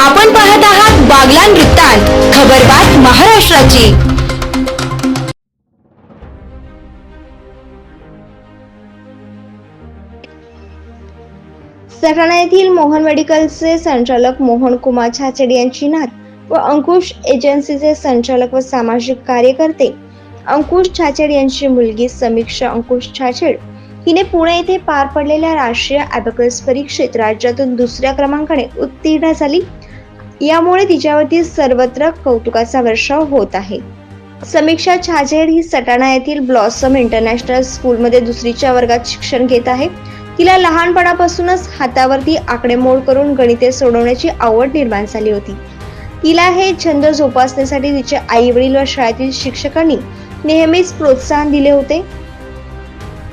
आपण पाहत आहात बागलाण वृत्तांत, खबरबात महाराष्ट्राची। सटाणा येथील मोहन मेडिकलचे संचालक मोहन कुमार छाचेड यांची नात व अंकुश एजन्सीचे संचालक व सामाजिक कार्यकर्ते अंकुश छाचेड यांची मुलगी समीक्षा अंकुश छाचेड हिने पुणे येथे पार पडलेल्या राष्ट्रीय ॲबॅकस परीक्षेत राज्यातून दुसऱ्या क्रमांकाने उत्तीर्ण झाली। यामुळे तिच्यावरती सर्वत्र कौतुकाचा वर्षाव होत आहे। समीक्षा छाचेड ही सटाणा येथील ब्लॉसम इंटरनॅशनल स्कूलमध्ये दुसरीच्या वर्गात शिक्षण घेत आहे। तिला लहानपणापासूनच हातावरती आकडेमोड करून गणिते सोडवण्याची आवड निर्माण झाली होती। तिला हे छंद जोपासण्यासाठी तिचे आई वडील व शाळेतील शिक्षकांनी नेहमीच प्रोत्साहन दिले होते।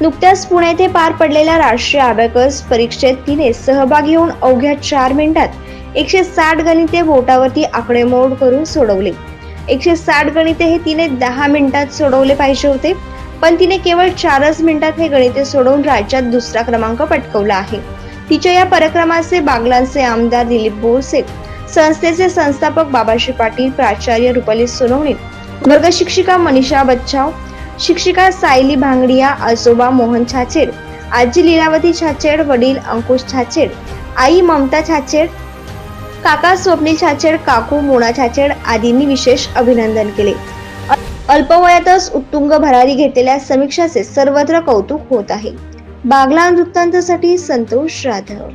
नुकत्याच पुणे येथे पार पडलेल्या राष्ट्रीय ॲबॅकस परीक्षेत तिने सहभागी होऊन अवघ्या 4 मिनिटात 160 गणिते बोटावरती आकडेमोड करून सोडवले। 160 गणिते हे तिने 10 मिनिटात सोडवले पाहिजे होते, पण तिने केवळ 4च मिनिटात हे गणिते सोडवून राज्यात दुसरा क्रमांक पटकावला आहे। तिच्या या पराक्रमाचे बागलाणचे आमदार दिलीप बोरसे, संस्थेचे संस्थापक बाबाजी पाटील, प्राचार्य रुपाली सोनवणे, वर्ग शिक्षिका मनीषा बच्चाव, शिक्षिका सायली भांगडिया, आजोबा मोहन छाचेड, आजी लीलावती छाचेड, वडील अंकुश छाचेड, आई ममता छाचेड, काका स्वप्नील छाचेड, काकू मोना छाचेड आदींनी विशेष अभिनंदन केले। अल्पवयातच उत्तुंग भरारी घेतलेल्या समीक्षाचे सर्वत्र कौतुक होत आहे। बागलाण वृत्तांतासाठी संतोष जाधव।